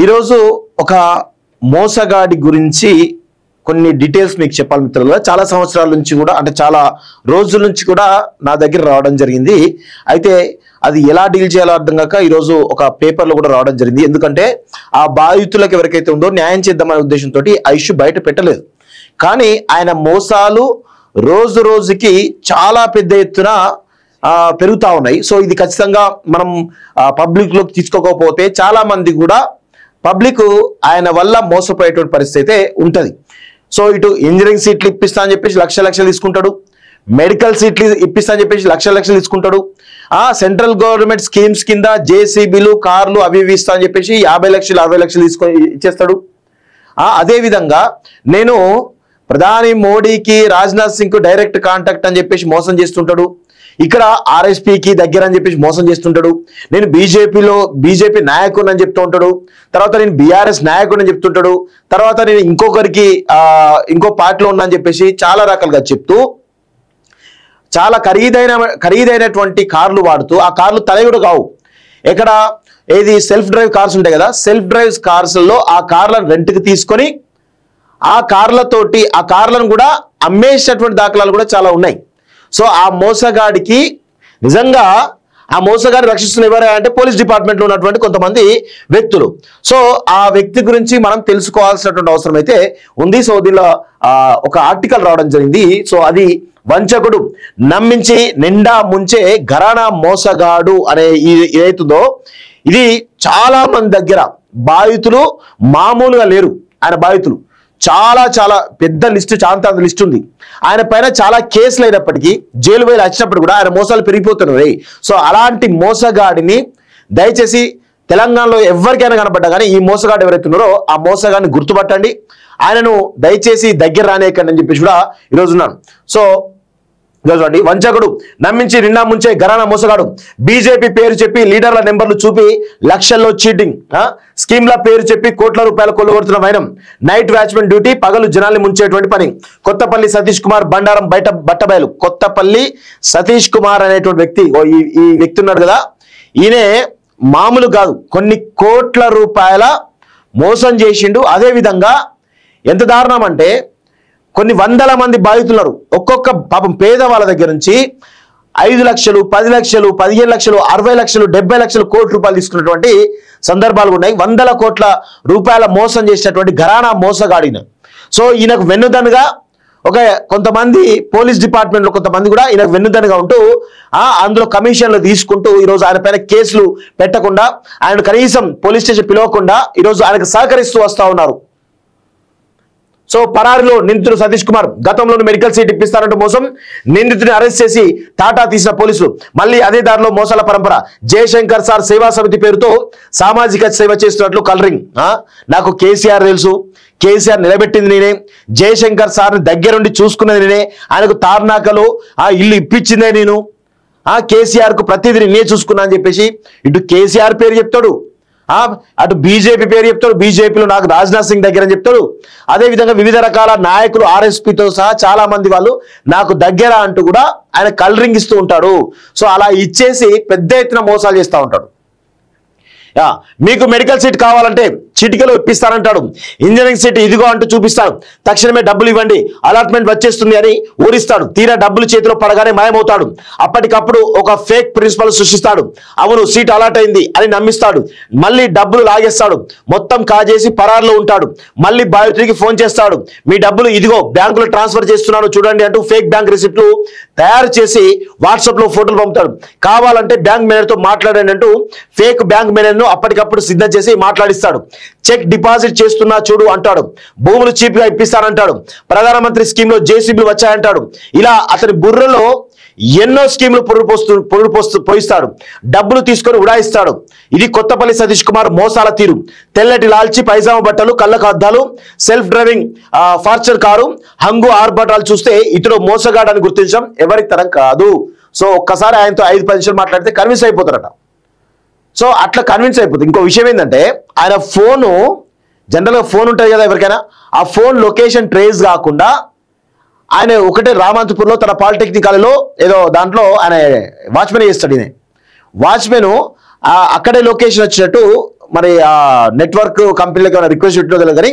ఈరోజు ఒక మోసగాడి గురించి కొన్ని డీటెయిల్స్ మీకు చెప్పాలి మిత్రులారా. చాలా సంవత్సరాల నుంచి కూడా అంటే చాలా రోజుల నుంచి కూడా నా దగ్గర రావడం జరిగింది. అయితే అది ఎలా డీల్ చేయాలో అర్థం కాక ఈరోజు ఒక పేపర్లో కూడా రావడం జరిగింది. ఎందుకంటే ఆ బాధితులకు ఎవరికైతే ఉందో న్యాయం చేద్దామనే ఉద్దేశంతో ఆ ఇష్యూ బయట పెట్టలేదు. కానీ ఆయన మోసాలు రోజు రోజుకి చాలా పెద్ద ఎత్తున పెరుగుతూ ఉన్నాయి. సో ఇది ఖచ్చితంగా మనం పబ్లిక్లోకి తీసుకోకపోతే చాలా మంది కూడా పబ్లిక్ ఆయన వల్ల మోసపోయేటువంటి పరిస్థితి అయితే ఉంటుంది. సో ఇటు ఇంజనీరింగ్ సీట్లు ఇప్పిస్తా అని చెప్పేసి లక్షలు తీసుకుంటాడు, మెడికల్ సీట్లు ఇప్పిస్తా అని చెప్పేసి లక్షలు తీసుకుంటాడు, సెంట్రల్ గవర్నమెంట్ స్కీమ్స్ కింద జేసీబీలు కార్లు అవి ఇస్తా అని చెప్పేసి 50 లక్షలు 60 లక్షలు తీసుకొని ఇచ్చేస్తాడు. అదేవిధంగా నేను ప్రధాని మోడీకి రాజ్నాథ్ సింగ్ డైరెక్ట్ కాంటాక్ట్ అని చెప్పేసి మోసం చేస్తుంటాడు, ఇక్కడ ఆర్ఎస్పీకి దగ్గర అని చెప్పేసి మోసం చేస్తుంటాడు, నేను బీజేపీ నాయకుడు అని చెప్తూ ఉంటాడు, తర్వాత నేను బీఆర్ఎస్ నాయకుడు అని చెప్తుంటాడు, తర్వాత నేను ఇంకొకరికి ఇంకో పార్టీలో ఉన్నా అని చెప్పేసి చాలా రకాలుగా చెప్తూ చాలా ఖరీదైనటువంటి కార్లు వాడుతూ ఆ కార్లు తలయుడు కావు. ఎక్కడ ఏది సెల్ఫ్ డ్రైవ్ కార్స్ ఉంటాయి కదా, సెల్ఫ్ డ్రైవ్ కార్స్లో ఆ కార్లను రెంట్కి తీసుకొని ఆ కార్లతోటి ఆ కార్లను కూడా అమ్మేసేటటువంటి దాఖలాలు కూడా చాలా ఉన్నాయి. సో ఆ మోసగాడికి నిజంగా ఆ మోసగాడిని రక్షిస్తున్న ఎవరైనా అంటే పోలీస్ డిపార్ట్మెంట్లో ఉన్నటువంటి కొంతమంది వ్యక్తులు. సో ఆ వ్యక్తి గురించి మనం తెలుసుకోవాల్సినటువంటి అవసరం అయితే ఉంది. సో దీనిలో ఒక ఆర్టికల్ రావడం జరిగింది. సో అది వంచకుడు నమ్మించి నిండా ముంచే ఘరానా మోసగాడు అనే ఏదైతుందో ఇది చాలా మంది దగ్గర బాధితులు మామూలుగా లేరు. ఆయన బాధితులు చాలా పెద్ద లిస్టు, చాలా లిస్ట్ ఉంది. ఆయన పైన చాలా కేసులు అయినప్పటికీ జైలు వేలు వచ్చినప్పుడు కూడా ఆయన మోసాలు పెరిగిపోతున్నాయి. సో అలాంటి మోసగాడిని దయచేసి తెలంగాణలో ఎవరికైనా కనపడ్డా కానీ ఈ మోసగాడు ఎవరైతే ఉన్నారో ఆ మోసగాడిని గుర్తుపట్టండి, ఆయనను దయచేసి దగ్గర రానేయకండి అని చెప్పేసి కూడా ఈరోజు ఉన్నాను. సో చూడండి, వంచకుడు నమ్మించి నిండా ముంచే ఘరానా మోసగాడు, బీజేపీ పేరు చెప్పి లీడర్ల నెంబర్లు చూపి లక్షల్లో చీటింగ్, స్కీమ్ల పేరు చెప్పి కోట్ల రూపాయలు కొల్లగొడుతున్న వైనం, నైట్ వాచ్మెన్ డ్యూటీ, పగలు జనాల్ని ముంచేటువంటి పని. కొత్తపల్లి సతీష్ కుమార్ బండారం బయట బట్టబయలు. కొత్తపల్లి సతీష్ కుమార్ అనేటువంటి వ్యక్తి, ఈ వ్యక్తి ఉన్నాడు కదా, ఈయనే మామూలు కాదు, కొన్ని కోట్ల రూపాయల మోసం చేసిండు. అదేవిధంగా ఎంత దారుణం అంటే కొన్ని వందల మంది బాధితున్నారు. ఒక్కొక్క పాపం పేదవాళ్ళ దగ్గర నుంచి 5 లక్షలు 10 లక్షలు 15 లక్షలు 60 లక్షలు 70 లక్షలు కోట్ల రూపాయలు తీసుకున్నటువంటి సందర్భాలు ఉన్నాయి. 100 కోట్ల రూపాయల మోసం చేసినటువంటి ఘరానా మోసగాడిన. సో ఈయనకు వెన్నుదన్నుగా కొంతమంది పోలీస్ డిపార్ట్మెంట్లో కొంతమంది కూడా ఈయనకు వెన్నుదన్నుగా ఉంటూ అందులో కమిషన్లు తీసుకుంటూ ఈరోజు ఆయన పైన కేసులు పెట్టకుండా ఆయన కనీసం పోలీస్ స్టేషన్ పిలవకుండా ఈరోజు ఆయనకు సహకరిస్తూ వస్తూ ఉన్నారు. సో పరారిలో నిందితుడు సతీష్ కుమార్ గతంలోని మెడికల్ సీట్ ఇప్పిస్తారంటూ మోసం, నిందితుడిని అరెస్ట్ చేసి టాటా తీసిన పోలీసులు. మళ్ళీ అదే దారిలో మోసాల పరంపర. జయశంకర్ సార్ సేవా సమితి పేరుతో సామాజిక సేవ చేస్తున్నట్లు కలరింగ్. నాకు కేసీఆర్ తెలుసు, కేసీఆర్ నిలబెట్టింది నేనే, జయశంకర్ సార్ని దగ్గరుండి చూసుకున్నది నేనే, ఆయనకు తార్నాకలో ఇల్లు ఇప్పించిందే నేను, కేసీఆర్కు ప్రతిదీ నేనే చూసుకున్నా అని చెప్పేసి ఇటు కేసీఆర్ పేరు చెప్తాడు, అటు బీజేపీ పేరు చెప్తాడు, బీజేపీలో నాకు రాజ్నాథ్ సింగ్ దగ్గర అని చెప్తాడు. అదేవిధంగా వివిధ రకాల నాయకులు ఆర్ఎస్పీతో సహా చాలా మంది వాళ్ళు నాకు దగ్గర అంటూ కూడా ఆయన కలరింగ్ ఇస్తూ ఉంటాడు. సో అలా ఇచ్చేసి పెద్ద ఎత్తున మోసాలు చేస్తూ ఉంటాడు. మీకు మెడికల్ సీట్ కావాలంటే చిటికలో ఇప్పిస్తానంటాడు, ఇంజనీరింగ్ సీట్ ఇదిగో అంటూ చూపిస్తాడు, తక్షణమే డబ్బులు ఇవ్వండి అలాట్మెంట్ వచ్చేస్తుంది అని ఊరిస్తాడు. తీరా డబ్బులు చేతిలో పడగానే మాయమవుతాడు. అప్పటికప్పుడు ఒక ఫేక్ ప్రిన్సిపల్ సృష్టిస్తాడు, అవును సీట్ అలాట్ అయింది అని నమ్మిస్తాడు, మళ్ళీ డబ్బులు లాగేస్తాడు, మొత్తం కాజేసి పరారులో ఉంటాడు. మళ్ళీ బాధితుడికి ఫోన్ చేస్తాడు, మీ డబ్బులు ఇదిగో బ్యాంకులో ట్రాన్స్ఫర్ చేస్తున్నాను చూడండి అంటూ ఫేక్ బ్యాంక్ రిసిప్ట్లు తయారు చేసి వాట్సాప్లో ఫోటోలు పంపుతాడు. కావాలంటే బ్యాంక్ మేనేజర్తో మాట్లాడండి అంటూ ఫేక్ బ్యాంక్ మేనేజర్ను అప్పటికప్పుడు సిద్ధం చేసి మాట్లాడిస్తాడు. చెక్ డిపాజిట్ చేస్తున్నా చూడు అంటాడు, భూములు చీప్ గా ఇప్పిస్తానంటాడు, ప్రధానమంత్రి స్కీమ్ లో జేసీబీలు వచ్చాయంటాడు. ఇలా అతని బుర్రలో ఎన్నో స్కీములు పోయిస్తాడు, డబ్బులు తీసుకొని ఉడాయిస్తాడు. ఇది కొత్తపల్లి సతీష్ కుమార్ మోసాల తీరు. తెల్లటి లాల్చి పైజామా బట్టలు, కళ్ళకు అద్దాలు, సెల్ఫ్ డ్రైవింగ్ ఫార్చర్ కారు, హంగు ఆర్భటాలు చూస్తే ఇతడు మోసగాడని గుర్తించడం ఎవరి తరం కాదు. సో ఒక్కసారి ఆయనతో 5-10 నిమిషాలు మాట్లాడితే కన్విన్స్ అయిపోతారట. సో అట్లా కన్విన్స్ అయిపోతుంది. ఇంకో విషయం ఏంటంటే ఆయన ఫోను, జనరల్గా ఫోన్ ఉంటుంది కదా ఎవరికైనా, ఆ ఫోన్ లొకేషన్ ట్రేస్ కాకుండా ఆయన ఒకటే రామంతపూర్లో తన పాలిటెక్నిక్ కాలేజీలో ఏదో దాంట్లో ఆయన వాచ్మెన్ చేస్తాడు. ఈయన వాచ్మెన్ అక్కడే లొకేషన్ వచ్చినట్టు మరి ఆ నెట్వర్క్ కంపెనీలకు ఏమైనా రిక్వెస్ట్ పెట్టినో తెలియదు కానీ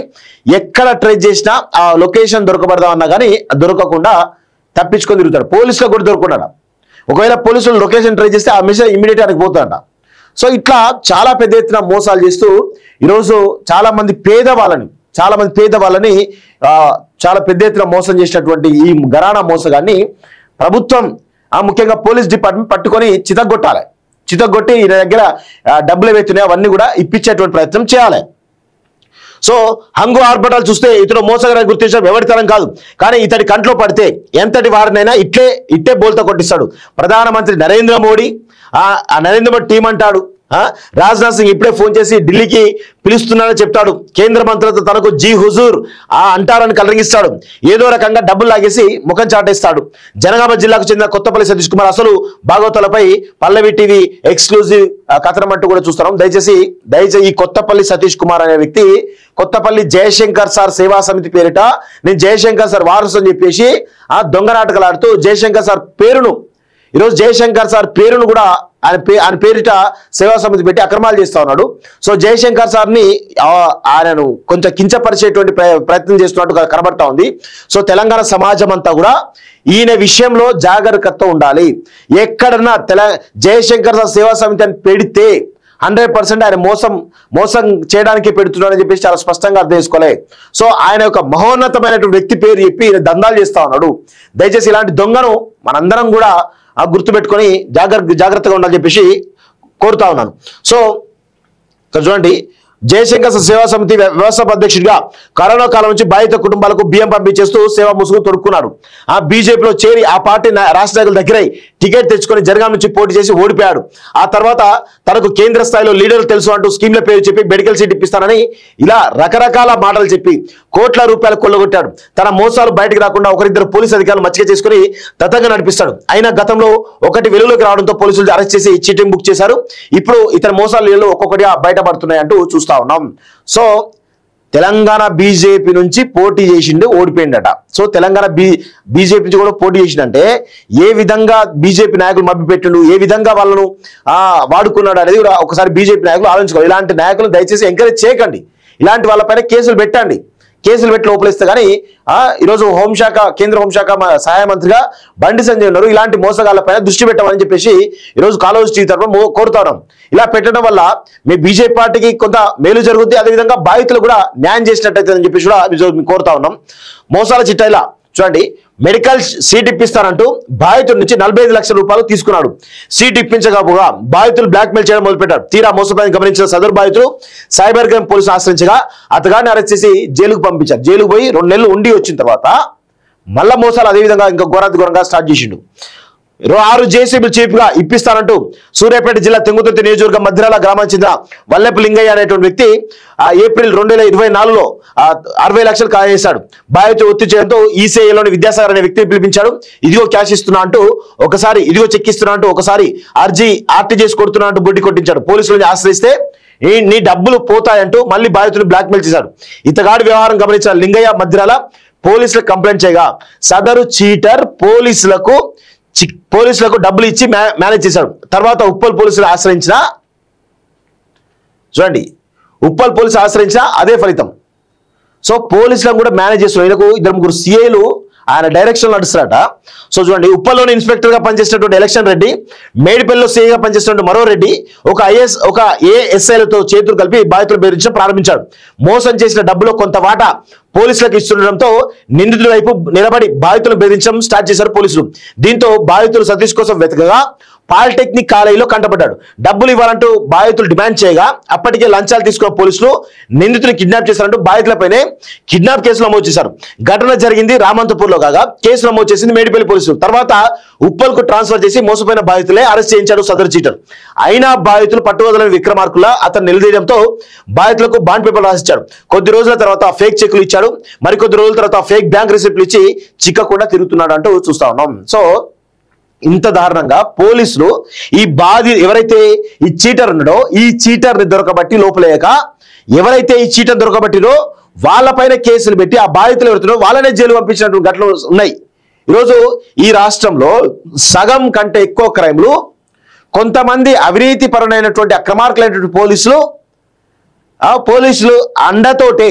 ఎక్కడ ట్రేస్ చేసినా ఆ లొకేషన్ దొరకబడదామన్నా కానీ దొరకకుండా తప్పించుకొని తిరుగుతాడు. పోలీసులకు కూడా దొరకకుండా, ఒకవేళ పోలీసులు లొకేషన్ ట్రేస్ చేస్తే ఆ మెసేజ్ ఇమీడియట్ ఆయనకు పోతుందంట. సో ఇట్లా చాలా పెద్ద ఎత్తున మోసాలు చేస్తూ ఈరోజు చాలా మంది పేదవాళ్ళని చాలా పెద్ద ఎత్తున మోసం చేసినటువంటి ఈ ఘరానా మోసగాన్ని ప్రభుత్వం ముఖ్యంగా పోలీస్ డిపార్ట్మెంట్ పట్టుకొని చితగొట్టి ఈయన దగ్గర డబ్బులు ఏవైతున్నాయో అవన్నీ కూడా ఇప్పించేటువంటి ప్రయత్నం చేయాలి. సో హంగు ఆర్భటాలు చూస్తే ఇతడు మోసగారని గుర్తించడం ఎవరి తరం కాదు, కానీ ఇతడి కంట్లో పడితే ఎంతటి వారినైనా ఇట్టే బోల్తా కొట్టిస్తాడు. ప్రధానమంత్రి నరేంద్ర మోడీ నరేంద్ర మోడీ టీం అంటాడు. రాజ్నాథ్ సింగ్ ఇప్పుడే ఫోన్ చేసి ఢిల్లీకి పిలుస్తున్నానని చెప్తాడు. కేంద్ర మంత్రులతో తనకు జీ హుజూర్ అంటారని కలరింగిస్తాడు. ఏదో రకంగా డబ్బులు లాగేసి ముఖం చాటేస్తాడు. జనగామ జిల్లాకు చెందిన కొత్తపల్లి సతీష్ కుమార్ అసలు భాగవతాలపై పల్లవి టీవీ ఎక్స్క్లూజివ్ కథనం అంటూ కూడా చూస్తున్నాం. దయచేసి ఈ కొత్తపల్లి సతీష్ కుమార్ అనే వ్యక్తి కొత్తపల్లి జయశంకర్ సార్ సేవా సమితి పేరిట నేను జయశంకర్ సార్ వారసు అని చెప్పేసి దొంగ నాటకాలు ఆడుతూ జయశంకర్ సార్ పేరును ఈరోజు జయశంకర్ సార్ పేరును కూడా ఆయన పేరిట సేవా సమితి పెట్టి అక్రమాలు చేస్తా ఉన్నాడు. సో జయశంకర్ సార్ని ఆయనను కొంచెం కించపరిచేటువంటి ప్రయత్నం చేస్తున్నట్టు కనబడతా ఉంది. సో తెలంగాణ సమాజం అంతా కూడా ఈయన విషయంలో జాగ్రత్తతో ఉండాలి. ఎక్కడన్నా జయశంకర్ సార్ సేవా సమితి అని పెడితే 100% ఆయన మోసం చేయడానికి పెడుతున్నాడని చెప్పేసి చాలా స్పష్టంగా అర్థం చేసుకోలే. సో ఆయన యొక్క మహోన్నతమైనటువంటి వ్యక్తి పేరు చెప్పి ఈయన దందాలు చేస్తా ఉన్నాడు. దయచేసి ఇలాంటి దొంగను మనందరం కూడా గుర్తుపెట్టుకొని జాగ్రత్తగా ఉండాలని చెప్పేసి కోరుతా ఉన్నాను. సో ఇక్కడ చూడండి, జయశంకర్ సేవా సమితి వ్యవస్థాపక అధ్యక్షుడిగా కరోనా కాలం నుంచి బాధిత కుటుంబాలకు బియ్యం పంపించేస్తూ సేవా ముసుగు తొడుక్కున్నాడు. బీజేపీలో చేరి ఆ పార్టీ రాష్ట్ర నాయకుల దగ్గరై టికెట్ తెచ్చుకొని జనగాం నుంచి పోటీ చేసి ఓడిపోయాడు. ఆ తర్వాత తనకు కేంద్ర స్థాయిలో లీడర్లు తెలుసు అంటూ స్కీమ్ల పేరు చెప్పి మెడికల్ సీట్ ఇప్పిస్తానని ఇలా రకరకాల మాటలు చెప్పి కోట్ల రూపాయలు కొల్లగొట్టాడు. తన మోసాలు బయటకు రాకుండా ఒకరిద్దరు పోలీసు అధికారులు మచ్చిక చేసుకుని దత్తంగా నడిపిస్తాడు. అయినా గతంలో ఒకటి వెలుగులోకి రావడంతో పోలీసులు అరెస్ట్ చేసి చీటింగ్ బుక్ చేశారు. ఇప్పుడు ఇతర మోసాలు ఒక్కొక్కటిగా బయటపడుతున్నాయి అంటూ చూస్తా ఉన్నాం. సో తెలంగాణ బీజేపీ నుంచి పోటీ చేసిండు, ఓడిపోయిందట. సో తెలంగాణ బీజేపీ నుంచి కూడా పోటీ చేసిండంటే ఏ విధంగా బీజేపీ నాయకులు మభ్యపెట్టిండు, ఏ విధంగా వాళ్ళను వాడుకున్నాడు అనేది ఒకసారి బీజేపీ నాయకులు ఆలోచించుకోవాలి. ఇలాంటి నాయకులను దయచేసి ఎంకరేజ్ చేయకండి. ఇలాంటి వాళ్ళపైన కేసులు పెట్టండి. కేసులు పెట్టి లోపలిస్తే కానీ ఈరోజు కేంద్ర హోంశాఖ సహాయ మంత్రిగా బండి సంజయ్ ఉన్నారు. ఇలాంటి మోసగాళ్లపైన దృష్టి పెట్టమని చెప్పేసి ఈరోజు కాలేజ్ టీవీ తరఫున కోరుతాం. ఇలా పెట్టడం వల్ల మీ బీజేపీ పార్టీకి కొంత మేలు జరుగుతుంది, అదేవిధంగా బాధితులు కూడా న్యాయం చేసినట్టయితే అని చెప్పేసి కూడా కోరుతా ఉన్నాం. మోసాల చిట్టా ఇలా చూడండి, మెడికల్ సీట్ ఇప్పిస్తానంటూ బాధితుడి నుంచి 45 లక్షల రూపాయలు తీసుకున్నాడు. సీట్ ఇప్పించకపోగా బాధితులు బ్లాక్మెయిల్ చేయడం మొదలుపెట్టారు. తీరా మోసపోయిన గమనించిన సదరు బాధితులు సైబర్ క్రైమ్ పోలీసులు ఆశ్రయించగా అతగాన్ని అరెస్ట్ చేసి జైలుకు పంపించారు. జైలుకు పోయి 2 నెలలు ఉండి వచ్చిన తర్వాత మళ్ళా మోసాలు అదేవిధంగా ఇంకా ఘోరంగా స్టార్ట్ చేసిండు. 6 జేసీబీ చీఫ్ గా ఇప్పిస్తానంటూ సూర్యాపేట జిల్లా తెంగుతుర్తి నియోజకవర్గం మధ్యరాల గ్రామానికి చెందిన వల్లెపు లింగయ్య అనేటువంటి వ్యక్తి ఏప్రిల్ 2024లో 60 లక్షలు కాజేశాడు. బాధితుడు ఒత్తిడి చేయడంతో ఈసీఐలోని విద్యాసాగర్ అనే వ్యక్తిని పిలిపించాడు. ఇదిగో క్యాష్ ఇస్తున్నా అంటూ ఒకసారి, ఇదిగో చెక్ ఇస్తున్నా అంటూ ఒకసారి ఆర్టీ చేసి కొడుతున్నా అంటూ బుడ్డి కొట్టించాడు. పోలీసులను ఆశ్రయిస్తే నీ డబ్బులు పోతాయంటూ మళ్ళీ బాధితుడిని బ్లాక్మెయిల్ చేశాడు. ఇతగాడి వ్యవహారం గమనించిన లింగయ్య మధ్యరాల పోలీసులకు కంప్లైంట్ చేయగా సదరు చీటర్ పోలీసులకు డబ్బులు ఇచ్చి మేనేజ్ చేశాడు. తర్వాత ఉప్పల్ పోలీసులు ఆశ్రయించిన అదే ఫలితం. సో పోలీసులను కూడా మేనేజ్ చేస్తున్నారు. ఈయనకు 2-3 సిఐలు ఆయన డైరెక్షన్ నడుస్తారట. సో చూడండి, ఉప్పల్లోని ఇన్స్పెక్టర్ గా పనిచేసినటువంటి ఎలక్షన్ రెడ్డి, మేడిపల్లిలో సిఐగా పనిచేసినటువంటి మరో రెడ్డి ఒక ఏఎస్ఐలతో చేతులు కలిపి బాధితులు బెదిరించడం ప్రారంభించాడు. మోసం చేసిన డబ్బులో కొంత వాటా పోలీసులకు ఇస్తుండటంతో నిందితుల వైపు నిలబడి బాధితులను బెదిరించడం స్టార్ట్ చేశారు పోలీసులు. దీంతో బాధితులు సతీష్ కోసం వెతకగా పాలిటెక్నిక్ కాలేజీలో కంటపడ్డాడు. డబ్బులు ఇవ్వాలంటూ బాధితులు డిమాండ్ చేయగా అప్పటికే లంచాలు తీసుకున్న పోలీసులు నిందితుని కిడ్నాప్ చేశారంటూ బాధితులపైనే కిడ్నాప్ కేసులు నమోదు చేశారు. ఘటన జరిగింది రామంతపూర్లో కాగా కేసు నమోదు చేసింది మేడిపల్లి పోలీసులు. తర్వాత ఉప్పల్కు ట్రాన్స్ఫర్ చేసి మోసపోయిన బాధితులే అరెస్ట్ చేయించాడు సదరు చీటర్. అయినా బాధితులు పట్టువదలని విక్రమార్కుల అతను నిలదీయడంతో బాధితులకు బాండ్ పేపర్ రాసిచ్చాడు. కొద్ది రోజుల తర్వాత ఫేక్ చెక్కులు ఇచ్చాడు. మరికొద్ది రోజుల తర్వాత ఫేక్ బ్యాంక్ రిసిప్ట్లు ఇచ్చి చిక్కకుండా తిరుగుతున్నాడు అంటూ చూస్తా ఉన్నాం. సో ఇంత దారుణంగా పోలీసులు ఎవరైతే ఈ చీటర్ ఉన్నాడో ఈ చీటర్ని దొరకబట్టి లోపలేక ఎవరైతే ఈ చీటర్ దొరకబట్టినో వాళ్ళపైన కేసులు పెట్టి ఆ బాధితులు ఎవరుతున్నారో వాళ్ళనే జైలు పంపించినటువంటి ఘటనలు ఉన్నాయి. ఈరోజు ఈ రాష్ట్రంలో సగం కంటే ఎక్కువ క్రైమ్లు కొంతమంది అవినీతి పరులైనటువంటి అక్రమార్కులైనటువంటి పోలీసులు పోలీసులు అండతోటే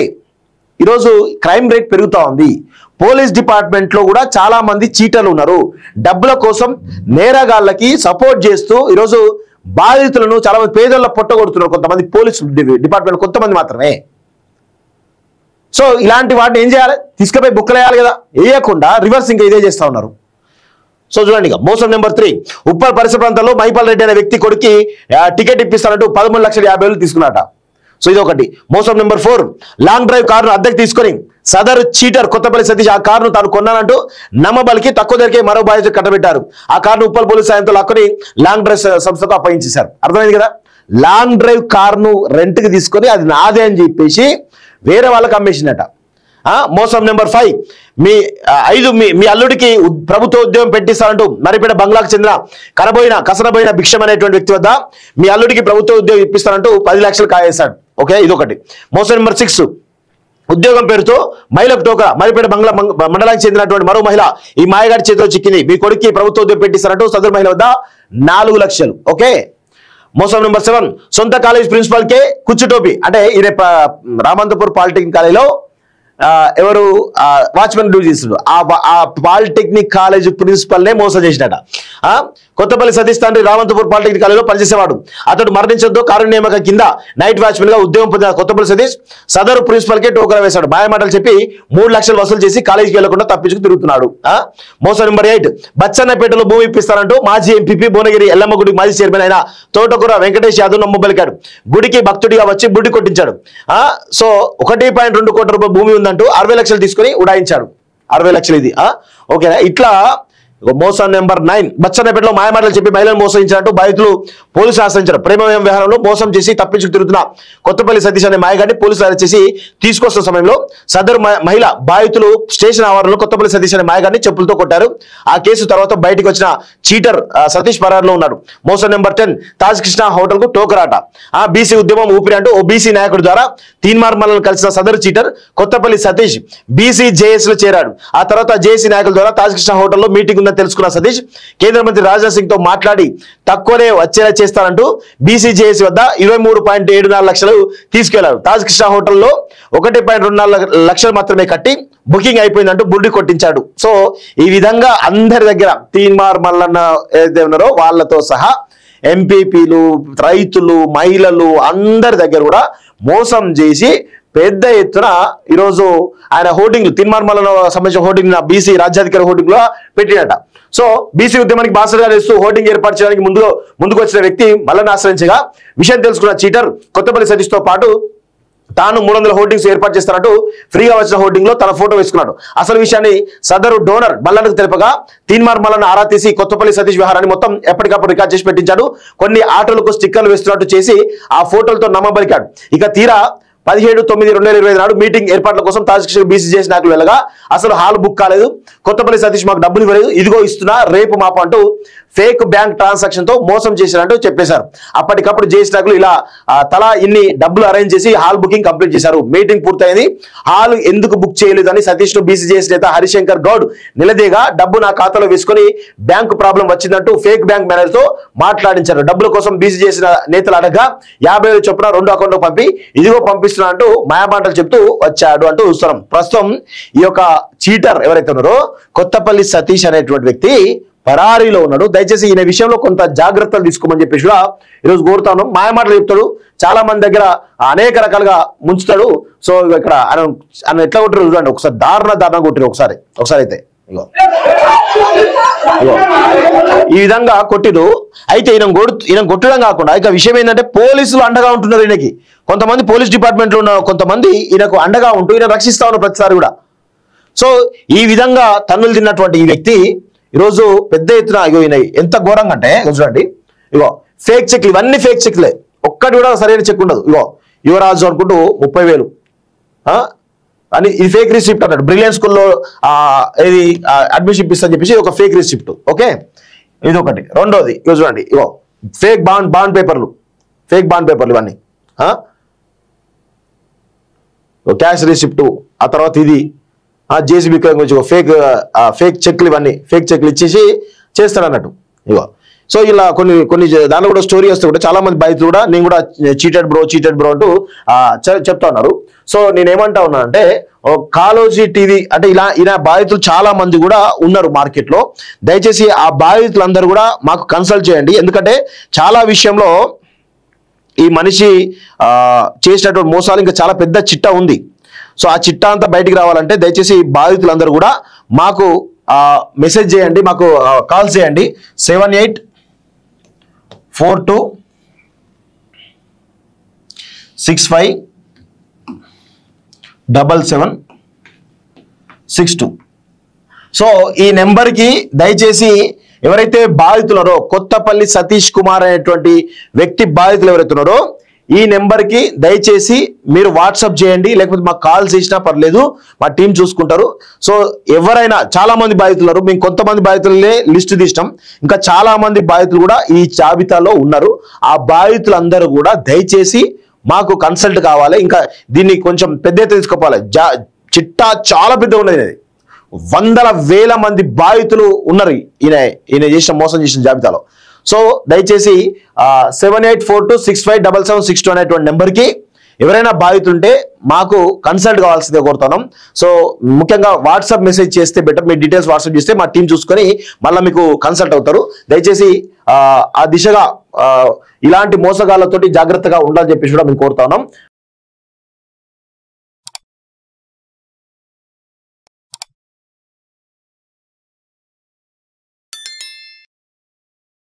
ఈరోజు క్రైమ్ రేట్ పెరుగుతూ ఉంది. పోలీస్ డిపార్ట్మెంట్లో కూడా చాలా మంది చీటర్లు ఉన్నారు. డబ్బుల కోసం నేరగాళ్ళకి సపోర్ట్ చేస్తూ ఈరోజు బాధితులను చాలా మంది పేదల పొట్టగొడుతున్నారు కొంతమంది పోలీసు డిపార్ట్మెంట్, కొంతమంది మాత్రమే. సో ఇలాంటి వాటిని ఏం చేయాలి? తీసుకుపోయి బుక్కలేయాలి కదా, వేయకుండా రివర్స్ ఇంకా ఇదే చేస్తూ ఉన్నారు. సో చూడండి, ఇక మోసం నెంబర్ 3. ఉప్పల్ పరిసర ప్రాంతాల్లో మైపాల్ రెడ్డి అనే వ్యక్తి కొడుకి టికెట్ ఇప్పిస్తానంటూ 13,50,000 తీసుకున్నట. సో ఇది ఒకటి. మోసం నెంబర్ 4. లాంగ్ డ్రైవ్ కారును అద్దెకు తీసుకొని సదరు చీటర్ కొత్తపల్లి సతీష్ ఆ కారును తాను కొన్నానంటూ నమ్మబలికి తక్కువ ధరకే మరో బాధ్యత కట్టబెట్టారు. ఆ కారును ఉప్పల్ పోలీసు సాయంతో లాక్కొని లాంగ్ డ్రైవ్ సంస్థకు అప్పగించేశారు. అర్థమైంది కదా? లాంగ్ డ్రైవ్ కారును రెంట్కి తీసుకొని అది నాదే అని చెప్పేసి వేరే వాళ్ళకి అమ్మేసిందట. మోసం నెంబర్ 5. మీ అల్లుడికి ప్రభుత్వ ఉద్యోగం పెట్టిస్తానంటూ మరిపేట బంగ్లాకు చెందిన కసరబోయిన భిక్షం అనేటువంటి వ్యక్తి వద్ద మీ అల్లుడికి ప్రభుత్వ ఉద్యోగం ఇప్పిస్తానంటూ 10 లక్షలు కాయేశాడు. ఓకే, ఇదొకటి. మోసం నెంబర్ 6. ఉద్యోగం పేరుతో మహిళకు టోకరా. మరిపేట బంగ్లా మండలానికి చెందినటువంటి మరో మహిళ ఈ మాయగాడి చేతిలో చిక్కింది. మీ కొడుక్కి ప్రభుత్వ ఉద్యోగం పెట్టిస్తారంటూ సదరు మహిళ వద్ద 4 లక్షలు. ఓకే. మోసం నెంబర్ 7. సొంత కాలేజ్ ప్రిన్సిపల్ కే కుచ్చుటోపి. అంటే ఈయన రామంతపూర్ పాలిటెక్నిక్ కాలేజీలో ఎవరు వాచ్మెన్ డ్యూటీ చేస్తున్నాడు. ఆ పాలిటెక్నిక్ కాలేజ్ ప్రిన్సిపల్ నే మోసం చేసినట. కొత్తపల్లి సతీష్ తండ్రి రామంతపూర్ పాలిటెక్నిక్ కాలేజీలో పనిచేసేవాడు. అతడు మరణించడంతో కారు నియామక కింద నైట్ వాచ్మెన్ గా ఉద్యోగం పొందిన కొత్తపల్లి సతీష్ సదరు ప్రిన్సిపల్ కే టోకరా వేశాడు. మాయమాటలు చెప్పి 3 లక్షలు వసూలు చేసి కాలేజీకి వెళ్లకుండా తప్పించుకు తిరుగుతున్నాడు. మోసం నెంబర్ 8. బచ్చన్నపేటలో భూమి ఇప్పిస్తారంటూ మాజీ ఎంపీపీ భువనగిరి ఎల్లమ్మ గుడి మాజీ చైర్మన్ అయిన తోటకూర వెంకటేష్ యాదవ్ నమ్మబలికాడు. గుడికి భక్తుడిగా వచ్చి బుడ్డి కొట్టించాడు. సో 1.2 కోట్ల రూపాయల భూమి ఉందంటూ 60 లక్షలు తీసుకుని ఉడాయించాడు. 60 లక్షలు ఇది. ఓకేనా? ఇట్లా మోసం నెంబర్ 9. బచ్చన్నపేటలో మాయమాటలు చెప్పి మహిళను మోసగించినట్టు బాధితులు పోలీసులు ఆశ్రయించారు. ప్రేమ వ్యవహారంలో మోసం చేసి తప్పించుకు తిరుగుతున్న కొత్తపల్లి సతీష్ అనే మాయగాడిని పోలీసులు అరెస్ట్ చేసి తీసుకొస్తున్న సమయంలో సదరు మహిళ బాధితులు స్టేషన్ ఆవరణలో కొత్తపల్లి సతీష్ అనే మాయగాడిని చెప్పులతో కొట్టారు. ఆ కేసు తర్వాత బయటకు వచ్చిన చీటర్ సతీష్ పరారులో ఉన్నాడు. మోసం నెంబర్ 10. తాజ్ కృష్ణ హోటల్ కు టోకరాట. బీసీ ఉద్యమం ఊపిరి అంటూ ఓ బీసీ నాయకుడి ద్వారా తీన్మార్మలను కలిసిన సదరు cheater Kothapalli Satish BC JS లో చేరాడు. ఆ తర్వాత జేఏసీ నాయకుల ద్వారా తాజ్ కృష్ణ హోటల్లో మీటింగ్ తెలుసుకున్న సతీష్ కేంద్ర మంత్రి రాజ్నాథ్ సింగ్ తో మాట్లాడి తక్కువనే వచ్చేలా చేస్తానంటూ బీసీజేఏసీ వద్ద 23.74 లక్షలు తీసుకెళ్లారు. తాజ్ కృష్ణ హోటల్లో 1.24 లక్షలు మాత్రమే కట్టి బుకింగ్ అయిపోయిందంటూ బుడ్డి కొట్టించాడు. సో ఈ విధంగా అందరి దగ్గర తీన్మార్ మల్లన్న ఏదైతే ఉన్నారో వాళ్ళతో సహా ఎంపీపీలు, రైతులు, మహిళలు అందరి దగ్గర కూడా మోసం చేసి పెద్ద ఎత్తున ఈరోజు ఆయన హోర్డింగ్లు తీన్మార్మలను సంబంధించిన హోర్డింగ్ బీసీ రాజ్యాధికారి హోర్డింగ్ లో పెట్టినట. సో బీసీ ఉద్యమానికి బాసటగా చేస్తూ హోర్డింగ్ ఏర్పాటు చేయడానికి ముందుకు వచ్చిన వ్యక్తి మల్లన్న ఆశ్రయించగా విషయం తెలుసుకున్న చీటర్ కొత్తపల్లి సతీష్ తో పాటు తాను 300 హోర్డింగ్స్ ఏర్పాటు చేస్తానంటూ ఫ్రీగా వచ్చిన హోర్డింగ్ లో తన ఫోటో వేసుకున్నాడు. అసలు విషయాన్ని సదరు డోనర్ మల్లన్నకు తెలుపగా తీన్మార్ మల్లన్న ఆరా తీసి కొత్తపల్లి సతీష్ వ్యవహారాన్ని మొత్తం ఎప్పటికప్పుడు రికార్డ్ చేసి పెట్టించాడు. కొన్ని ఆటోలకు స్టిక్కర్లు వేస్తున్నట్టు చేసి ఆ ఫోటోలతో నమ్మబలికాడు. ఇక తీరా 17/9/2020 నాడు మీటింగ్ ఏర్పాట్ల కోసం తాజ్ కృష్ణ బీసీజేఎస్ నాయకులు వెళ్ళగా అసలు హాల్ బుక్ కాలేదు. కొత్తపల్లి సతీష్ మాకు డబ్బులు ఇవ్వలేదు, ఇదిగో ఇస్తున్నా రేపు మాపు అంటూ ఫేక్ బ్యాంక్ ట్రాన్సాక్షన్ తో మోసం చేశారంటూ చెప్పేశారు. అప్పటికప్పుడు జేఎస్ నాయకులు ఇలా తలా ఇన్ని డబ్బులు అరేంజ్ చేసి హాల్ బుకింగ్ కంప్లీట్ చేశారు. మీటింగ్ పూర్తయింది. హాల్ ఎందుకు బుక్ చేయలేదని సతీష్ ను బీసీజేఎస్ నేత హరిశంకర్ గౌడ్ నిలదీగా డబ్బు నా ఖాతాలో వేసుకుని బ్యాంకు ప్రాబ్లం వచ్చిందంటూ ఫేక్ బ్యాంక్ మేనేజర్ తో మాట్లాడించారు. డబ్బుల కోసం బీసీజేఎస్ నేతలు అడగా 50,000 చొప్పున 2 అకౌంట్లకు పంపి ఇదిగో పంపిస్తున్నా అంటూ మాయమాటలు చెప్తూ వచ్చాడు అంటూ చూస్తున్నాం. ప్రస్తుతం ఈ యొక్క చీటర్ ఎవరైతే ఉన్నారో కొత్తపల్లి సతీష్ అనేటువంటి వ్యక్తి పరారీలో ఉన్నాడు. దయచేసి ఈయన విషయంలో కొంత జాగ్రత్తలు తీసుకోమని చెప్పేసి కూడా ఈరోజు కోరుతా ఉన్నాం. మాయమాటలు చెప్తాడు, చాలా మంది దగ్గర అనేక రకాలుగా ముంచుతాడు. సో ఇక్కడ ఆయన ఎట్లా కొట్టారు చూడండి, ఒకసారి దారుణ కొట్టారు. ఒకసారి అయితే ఇగో ఈ విధంగా కొట్టిరు. అయితే ఈయన కొట్టడం కాకుండా ఇక విషయం ఏంటంటే పోలీసులు అండగా ఉంటున్నారు ఈయనకి. కొంతమంది పోలీస్ డిపార్ట్మెంట్లో ఉన్న కొంతమంది ఈయనకు అండగా ఉంటూ ఈయన రక్షిస్తా ఉన్నారు ప్రతిసారి కూడా. సో ఈ విధంగా తన్నులు తిన్నటువంటి ఈ వ్యక్తి ఈరోజు పెద్ద ఎత్తున ఈయన ఎంత ఘోరంగా అంటే చూడండి, ఇగో ఫేక్ చెక్లు, ఇవన్నీ ఫేక్ చెక్లే, ఒక్కటి కూడా సరైన చెక్ ఉండదు. ఇగో యువరాజు అనుకుంటూ 30,000 అని ఇది ఫేక్ రిసిప్ట్ అన్నాడు. బ్రిలియన్ స్కూల్లో ఇది అడ్మిషన్ ఇప్పిస్తా చెప్పేసి ఒక ఫేక్ రిసిప్ట్. ఓకే, ఇది ఒకటి. రెండోది ఇగో చూడండి, ఇగో ఫేక్ బాండ్ పేపర్లు ఇవన్నీ క్యాష్ రిసిప్ట్. ఆ తర్వాత ఇది జేసీబీ గురించి ఫేక్ చెక్లు, ఇవన్నీ ఫేక్ చెక్లు ఇచ్చేసి చేస్తాడు అన్నట్టు. ఇగో సో ఇలా కొన్ని దానిలో కూడా స్టోరీ వస్తే కూడా చాలా మంది బాధితులు కూడా నేను కూడా చీటెడ్ బ్రో అంటూ చెప్తా ఉన్నారు. సో నేనేమంటా ఉన్నా అంటే కాలోజీ టీవీ అంటే ఇలా బాధితులు చాలా మంది కూడా ఉన్నారు మార్కెట్లో. దయచేసి ఆ బాధితులందరూ కూడా మాకు కన్సల్ట్ చేయండి. ఎందుకంటే చాలా విషయంలో ఈ మనిషి చేసినటువంటి మోసాలు ఇంకా చాలా పెద్ద చిట్టా ఉంది. సో ఆ చిట్టా అంతా బయటికి రావాలంటే దయచేసి బాధితులందరూ కూడా మాకు మెసేజ్ చేయండి, మాకు కాల్ చేయండి. 7842657762. సో ఈ నెంబర్కి దయచేసి ఎవరైతే బాధితులారో కొత్తపల్లి సతీష్ కుమార్ అనేటువంటి వ్యక్తి బాధితులు ఎవరైతే ఉన్నారో ఈ నెంబర్కి దయచేసి మీరు వాట్సాప్ చేయండి, లేకపోతే మాకు కాల్ చేసినా పర్లేదు, మా టీం చూసుకుంటారు. సో ఎవరైనా చాలా మంది బాధితులు ఉన్నారు, మేము కొంతమంది బాధితులనే లిస్టు తీసినాం, ఇంకా చాలా మంది బాధితులు కూడా ఈ జాబితాలో ఉన్నారు. ఆ బాధితులందరూ కూడా దయచేసి మాకు కన్సల్ట్ కావాలి. ఇంకా దీన్ని కొంచెం పెద్ద తీసుకోవాలి. చిట్టా చాలా పెద్ద ఉన్నది, వందల వేల మంది బాధితులు ఉన్నారు ఈయన చేసిన మోసం చేసిన జాబితాలో. సో దయచేసి 7842657762 అనేటువంటి నెంబర్కి ఎవరైనా బాధితుంటే మాకు కన్సల్ట్ కావాల్సిందే కోరుతున్నాం. సో ముఖ్యంగా వాట్సాప్ మెసేజ్ చేస్తే బెటర్, మీ డీటెయిల్స్ వాట్సాప్ చేస్తే మా టీం చూసుకొని మళ్ళీ మీకు కన్సల్ట్ అవుతారు. దయచేసి ఆ దిశగా ఇలాంటి మోసగాళ్ళతోటి జాగ్రత్తగా ఉండాలని చెప్పేసి కూడా మేము కోరుతా ఉన్నాం.